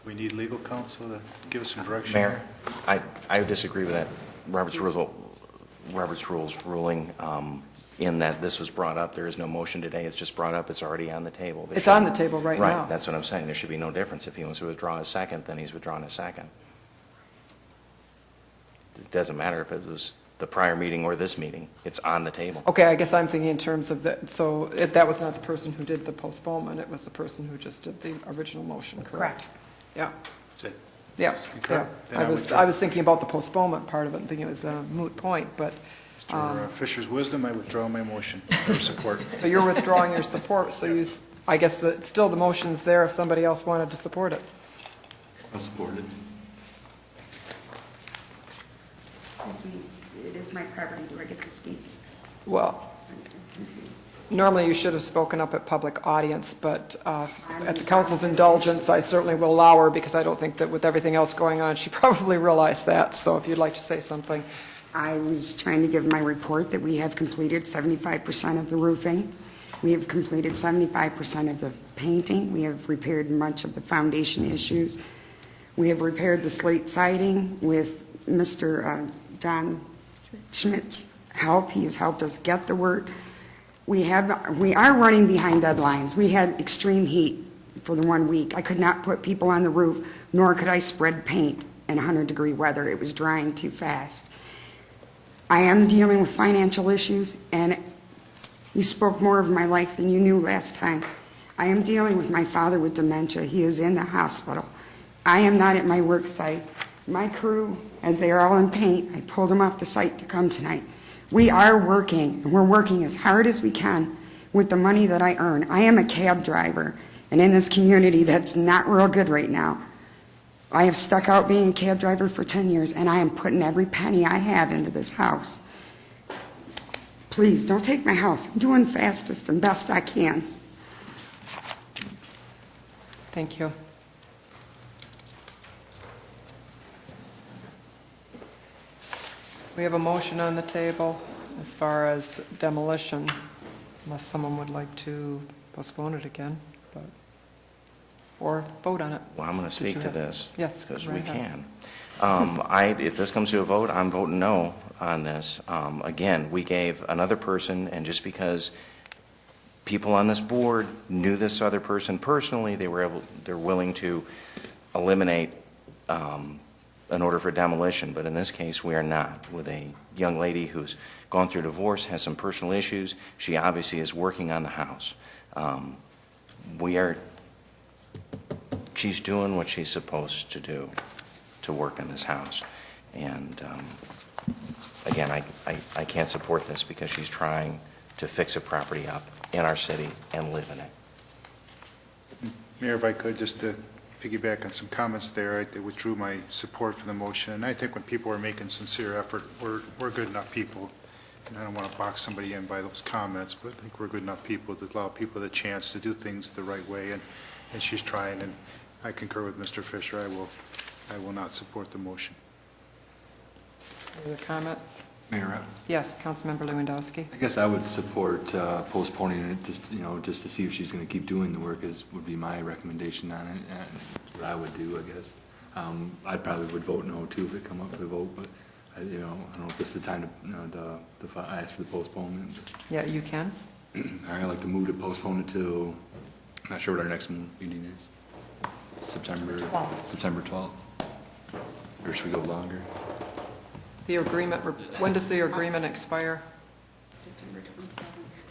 We need legal counsel to give us some direction. Mayor, I disagree with that Robert's Rules ruling in that this was brought up. There is no motion today. It's just brought up. It's already on the table. It's on the table right now. Right, that's what I'm saying. There should be no difference. If he wants to withdraw a second, then he's withdrawn a second. It doesn't matter if it was the prior meeting or this meeting. It's on the table. Okay, I guess I'm thinking in terms of that, so that was not the person who did the postponement, it was the person who just did the original motion, correct? Yeah. That's it. Yeah, Concur? yeah. Then I was thinking about the postponement part of it and thinking it was a moot point, but, Mr. Fisher's wisdom, I withdraw my motion for support. so you're withdrawing your support, so I guess still the motion's there if somebody else wanted to support it. I'll support it. Excuse me, it is my property, do I get to speak? Well, normally you should have spoken up at public audience, but at the council's indulgence, I certainly will allow her, because I don't think that with everything else going on, she probably realized that, so if you'd like to say something. I was trying to give my report that we have completed 75% of the roofing. We have completed 75% of the painting. We have repaired much of the foundation issues. We have repaired the slate siding with Mr. John Schmidt's help. He has helped us get the work. We are running behind deadlines. We had extreme heat for the 1 week. I could not put people on the roof, nor could I spread paint in 100-degree weather. It was drying too fast. I am dealing with financial issues, and you spoke more of my life than you knew last time. I am dealing with my father with dementia. He is in the hospital. I am not at my work site. My crew, as they are all in paint, I pulled them off the site to come tonight. We are working, and we're working as hard as we can with the money that I earn. I am a cab driver, and in this community, that's not real good right now. I have stuck out being a cab driver for 10 years, and I am putting every penny I have into this house. Please, don't take my house. I'm doing fastest and best I can. Thank you. We have a motion on the table as far as demolition, unless someone would like to postpone it again, but, or vote on it. Well, I'm going to speak to this. Yes, Because go we right ahead. can. If this comes to a vote, I'm voting no on this. Again, we gave another person, and just because people on this board knew this other person personally, they're willing to eliminate an order for demolition, but in this case, we are not. With a young lady who's gone through divorce, has some personal issues, she obviously is working on the house. She's doing what she's supposed to do to work in this house. And again, I can't support this because she's trying to fix a property up in our city and live in it. Mayor, if I could, just to piggyback on some comments there, I withdrew my support for the motion, and I think when people are making sincere effort, we're good enough people, and I don't want to box somebody in by those comments, but I think we're good enough people to allow people the chance to do things the right way, and she's trying, and I concur with Mr. Fisher. I will not support the motion. Any other comments? Mayor Rep, Yes, Councilmember Lewandowski. I guess I would support postponing it, just to see if she's going to keep doing the work would be my recommendation on it, and what I would do, I guess. I probably would vote no too if it come up to a vote, but, I don't know if this is the time to ask for the postponement. Yeah, you can. I'd like to move to postpone it till, not sure what our next meeting is. September 12th. Or should we go longer? The agreement, when does the agreement expire? September 27th.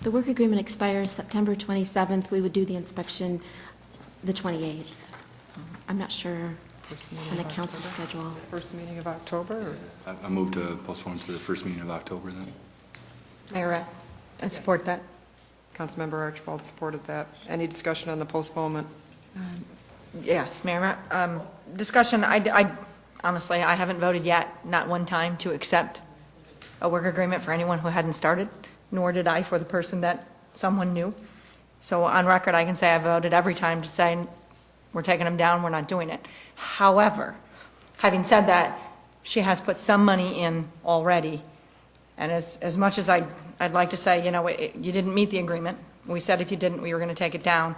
The work agreement expires September 27th. We would do the inspection the 28th. I'm not sure on the council schedule. First meeting of October? Or? I move to postpone to the first meeting of October then. Mayor, I support that. Councilmember Archibald supported that. Any discussion on the postponement? Yes, Mayor, discussion, honestly, I haven't voted yet, not one time, to accept a work agreement for anyone who hadn't started, nor did I for the person that someone knew. So on record, I can say I voted every time to say, we're taking them down, we're not doing it. However, having said that, she has put some money in already, and as much as I'd like to say, you didn't meet the agreement, we said if you didn't, we were going to take it down.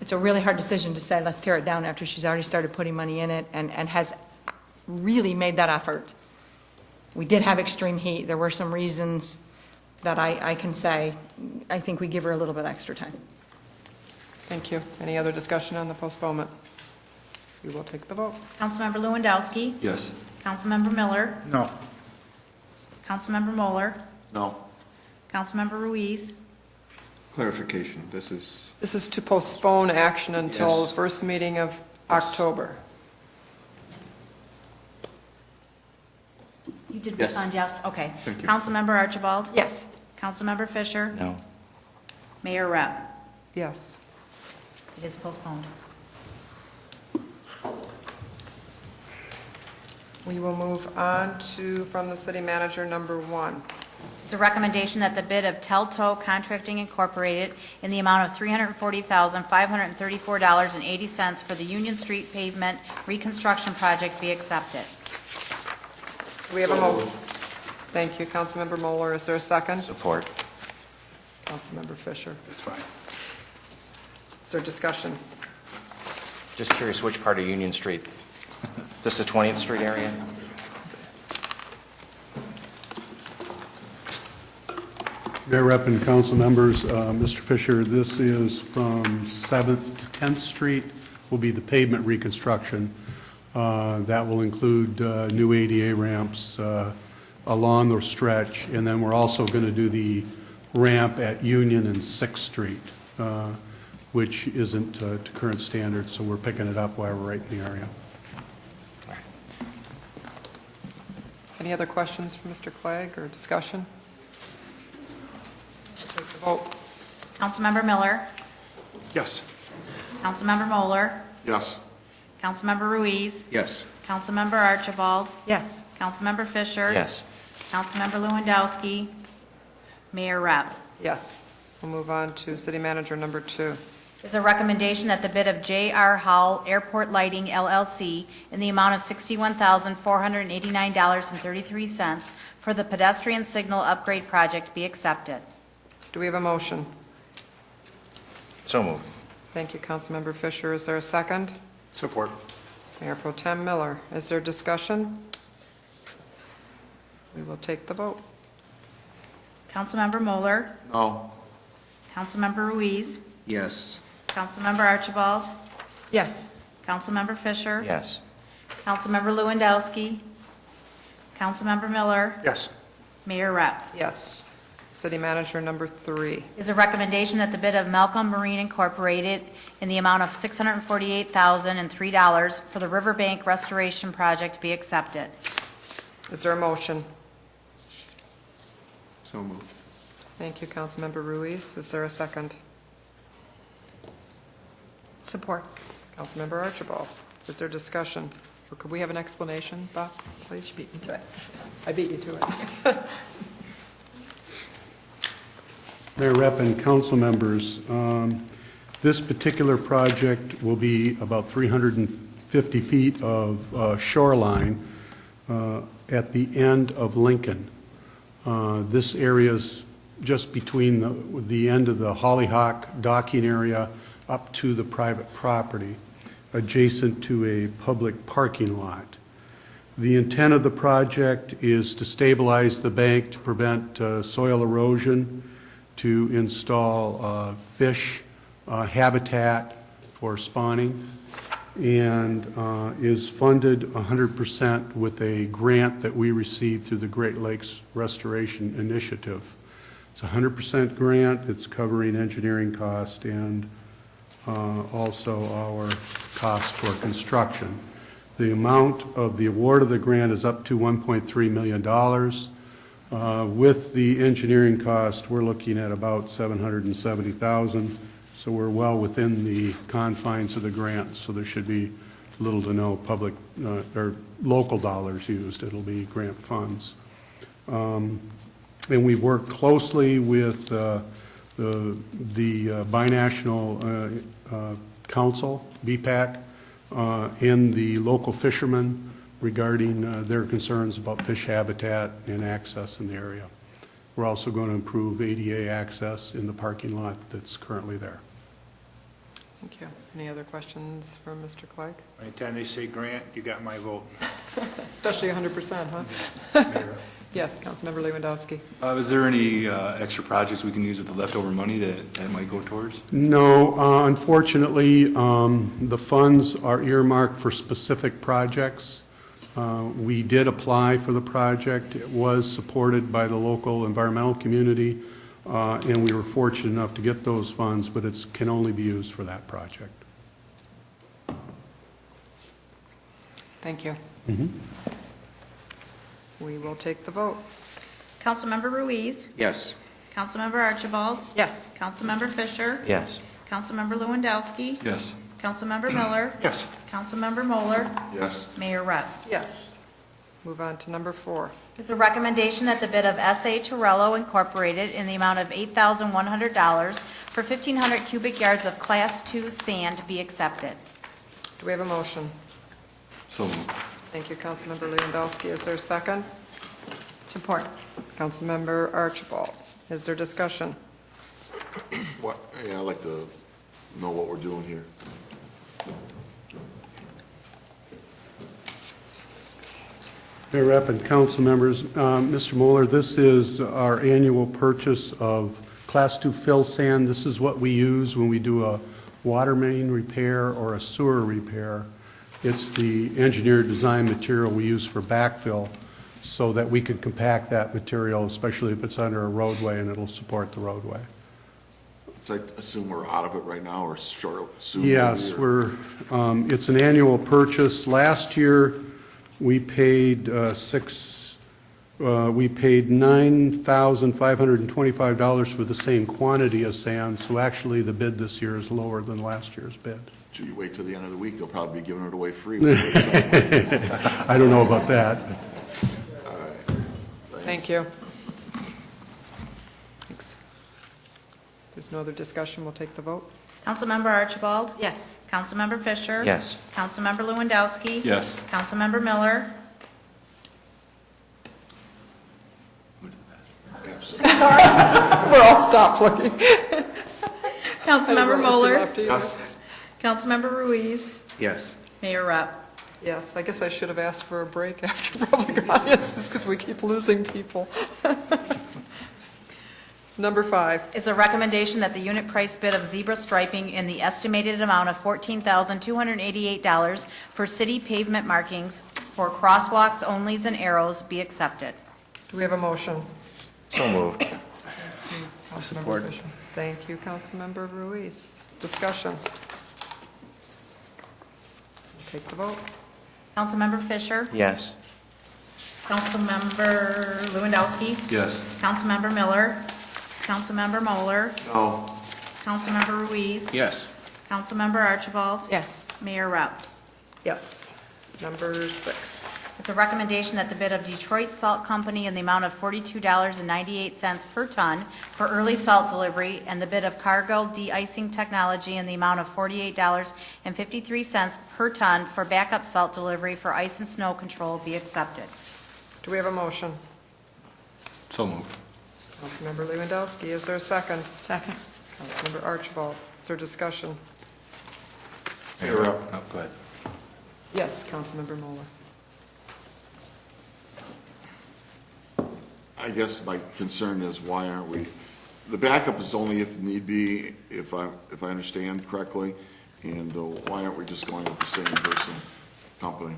It's a really hard decision to say, let's tear it down after she's already started putting money in it and has really made that effort. We did have extreme heat. There were some reasons that I can say, I think we give her a little bit extra time. Thank you. Any other discussion on the postponement? We will take the vote. Councilmember Lewandowski. Yes. Councilmember Miller. No. Councilmember Moeller. No. Councilmember Ruiz. Clarification, this is... This is to postpone action until Yes. the first meeting of October. You did Yes. respond yes? Okay. Thank you. Councilmember Archibald. Yes. Councilmember Fisher. No. Mayor Rep. Yes. It is postponed. We will move on to, from the city manager, number 1. It's a recommendation that the bid of Telto Contracting Incorporated in the amount of $340,534.80 for the Union Street pavement reconstruction project be accepted. Do we have a motion? Thank you, Councilmember Moeller. Is there a second? Support. Councilmember Fisher. That's fine. Is there discussion? Just curious, which part of Union Street? This the 20th Street area? Mayor Rep and council members, Mr. Fisher, this is from 7th to 10th Street, will be the pavement reconstruction. That will include new ADA ramps along the stretch, and then we're also going to do the ramp at Union and 6th Street, which isn't to current standards, so we're picking it up while we're right in the area. Any other questions for Mr. Clegg or discussion? Take the vote. Councilmember Miller. Yes. Councilmember Moeller. Yes. Councilmember Ruiz. Yes. Councilmember Archibald. Yes. Councilmember Fisher. Yes. Councilmember Lewandowski. Mayor Rep. Yes. We'll move on to city manager number 2. Is a recommendation that the bid of J.R. Howell Airport Lighting LLC in the amount of $61,489.33 for the pedestrian signal upgrade project be accepted. Do we have a motion? So moved. Thank you, Councilmember Fisher. Is there a second? Support. Mayor Pro Tem Miller. Is there discussion? We will take the vote. Councilmember Moeller. No. Councilmember Ruiz. Yes. Councilmember Archibald. Yes. Councilmember Fisher. Yes. Councilmember Lewandowski. Councilmember Miller. Yes. Mayor Rep. Yes. City manager number 3. Is a recommendation that the bid of Malcolm Marine Incorporated in the amount of $648,003 for the Riverbank Restoration Project be accepted. Is there a motion? So moved. Thank you, Councilmember Ruiz. Is there a second? Support. Councilmember Archibald. Is there discussion? Or could we have an explanation, Bob, please? You beat me to it. I beat you to it. Mayor Rep and council members, this particular project will be about 350 feet of shoreline at the end of Lincoln. This area is just between the end of the Hollyhock docking area up to the private property, adjacent to a public parking lot. The intent of the project is to stabilize the bank to prevent soil erosion, to install fish habitat for spawning, and is funded 100% with a grant that we received through the Great Lakes Restoration Initiative. It's a 100% grant. It's covering engineering cost and also our cost for construction. The amount of the award of the grant is up to $1.3 million. With the engineering cost, we're looking at about $770,000. So we're well within the confines of the grant, so there should be little to no public or local dollars used. It'll be grant funds. And we've worked closely with the Binational Council, BPAC, and the local fishermen regarding their concerns about fish habitat and access in the area. We're also going to improve ADA access in the parking lot that's currently there. Thank you. Any other questions from Mr. Clegg? Anytime they say grant, you got my vote. Especially 100%, huh? Yes, Councilmember Lewandowski. Is there any extra projects we can use with the leftover money that might go towards? No, unfortunately, the funds are earmarked for specific projects. We did apply for the project. It was supported by the local environmental community, and we were fortunate enough to get those funds, but it can only be used for that project. Thank you. We will take the vote. Councilmember Ruiz. Yes. Councilmember Archibald. Yes. Councilmember Fisher. Yes. Councilmember Lewandowski. Yes. Councilmember Miller. Yes. Councilmember Moeller. Yes. Mayor Rep. Yes. Move on to number 4. It's a recommendation that the bid of S.A. Torello Incorporated in the amount of $8,100 for 1,500 cubic yards of Class 2 sand be accepted. Do we have a motion? So moved. Thank you, Councilmember Lewandowski. Is there a second? Support. Councilmember Archibald. Is there discussion? What, yeah, I'd like to know what we're doing here. Mayor Rep and council members, Mr. Moeller, this is our annual purchase of Class 2 fill sand. This is what we use when we do a water main repair or a sewer repair. It's the engineered design material we use for backfill so that we can compact that material, especially if it's under a roadway and it'll support the roadway. So I assume we're out of it right now, or short soon? Yes, maybe, or- it's an annual purchase. Last year, we paid $9,525 for the same quantity of sand, so actually the bid this year is lower than last year's bid. Should you wait till the end of the week? They'll probably be giving it away free. I don't know about that. All right. Thank you. Thanks. If there's no other discussion, we'll take the vote. Councilmember Archibald. Yes. Councilmember Fisher. Yes. Councilmember Lewandowski. Yes. Councilmember Miller. We're all stopped looking. Councilmember Moeller. Yes. Councilmember Ruiz. Yes. Mayor Rep. Yes, I guess I should have asked for a break after public audiences because we keep losing people. Number 5. It's a recommendation that the unit price bid of zebra striping in the estimated amount of $14,288 for city pavement markings for crosswalks, onlys, and arrows be accepted. Do we have a motion? So moved. Councilmember Fisher. Thank you, Councilmember Ruiz. Discussion. Take the vote. Councilmember Fisher. Yes. Councilmember Lewandowski. Yes. Councilmember Miller. Councilmember Moeller. No. Councilmember Ruiz. Yes. Councilmember Archibald. Yes. Mayor Rep. Yes. Number 6. It's a recommendation that the bid of Detroit Salt Company in the amount of $42.98 per ton for early salt delivery and the bid of Cargill de-icing technology in the amount of $48.53 per ton for backup salt delivery for ice and snow control be accepted. Do we have a motion? So moved. Councilmember Lewandowski, is there a second? Second. Councilmember Archibald, is there discussion? You're up. Oh, go ahead. Yes, Councilmember Moeller. I guess my concern is why aren't we, the backup is only if need be, if I understand correctly, and why aren't we just going with the same person, company?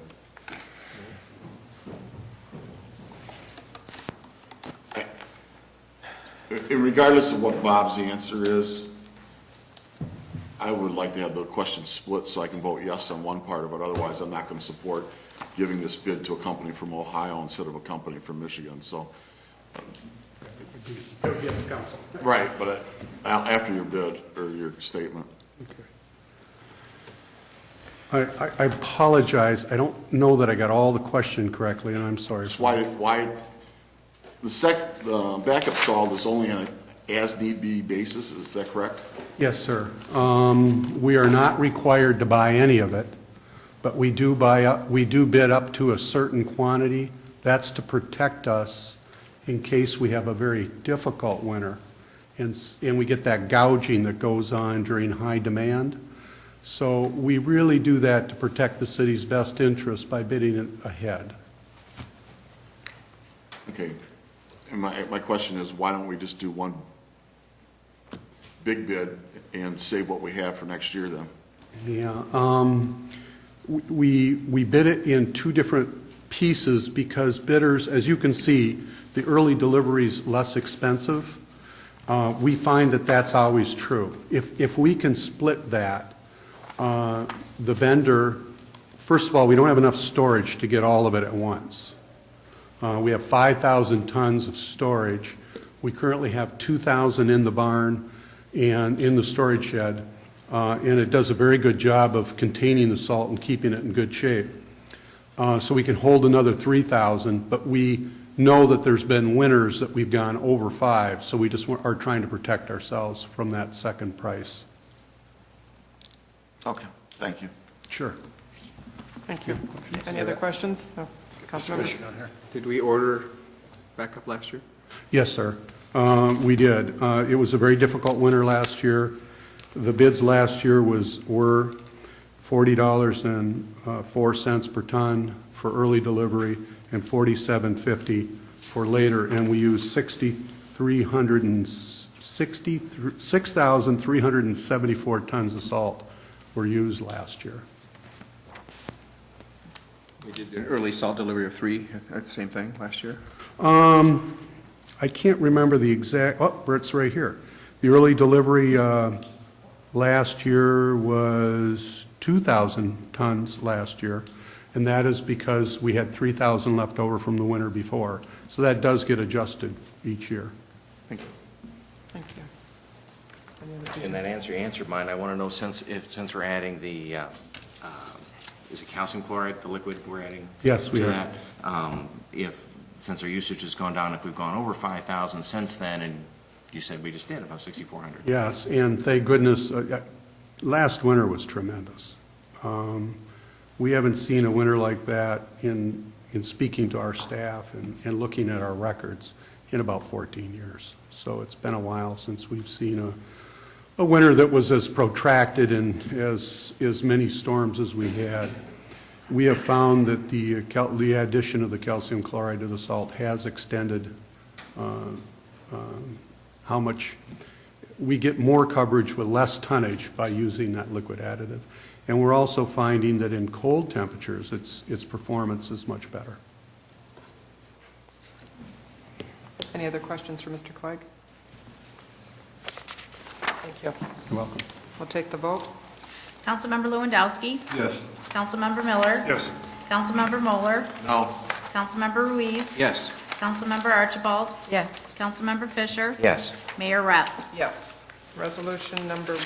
And regardless of what Bob's answer is, I would like to have the question split so I can vote yes on one part of it. Otherwise, I'm not going to support giving this bid to a company from Ohio instead of a company from Michigan. So, right, but after your bid or your statement. I apologize. I don't know that I got all the question correctly, and I'm sorry. So why the backup salt is only on an as-need-be basis, is that correct? Yes, sir. We are not required to buy any of it, but we do bid up to a certain quantity. That's to protect us in case we have a very difficult winter, and we get that gouging that goes on during high demand. So we really do that to protect the city's best interest by bidding it ahead. Okay. And my question is, why don't we just do one big bid and save what we have for next year then? Yeah, we bid it in two different pieces because bidders, as you can see, the early delivery is less expensive. We find that that's always true. If we can split that, the vendor, first of all, we don't have enough storage to get all of it at once. We have 5,000 tons of storage. We currently have 2,000 in the barn and in the storage shed, and it does a very good job of containing the salt and keeping it in good shape. So we can hold another 3,000, but we know that there's been winters that we've gone over 5, so we just are trying to protect ourselves from that second price. Okay, thank you. Sure. Thank you. Any other questions? No. Councilmember? Did we order backup last year? Yes, sir. We did. It was a very difficult winter last year. The bids last year were $40.04 per ton for early delivery and $47.50 for later, and we used 6,374 tons of salt were used last year. We did an early salt delivery of 3, the same thing last year? I can't remember the exact, oh, it's right here. The early delivery last year was 2,000 tons last year, and that is because we had 3,000 left over from the winter before. So that does get adjusted each year. Thank you. Thank you. And that answered mine. I want to know, since we're adding the, is it calcium chloride, the liquid we're adding? Yes, we to are. that? Since our usage has gone down, if we've gone over 5,000 since then, and you said we just did about 6,400. Yes, and thank goodness, last winter was tremendous. We haven't seen a winter like that in speaking to our staff and looking at our records in about 14 years. So it's been a while since we've seen a winter that was as protracted and as many storms as we had. We have found that the addition of the calcium chloride to the salt has extended how much we get more coverage with less tonnage by using that liquid additive. And we're also finding that in cold temperatures, its performance is much better. Any other questions for Mr. Clegg? Thank you. You're welcome. We'll take the vote. Councilmember Lewandowski. Yes. Councilmember Miller. Yes. Councilmember Moeller. No. Councilmember Ruiz. Yes. Councilmember Archibald. Yes. Councilmember Fisher. Yes. Mayor Rep. Yes. Resolution number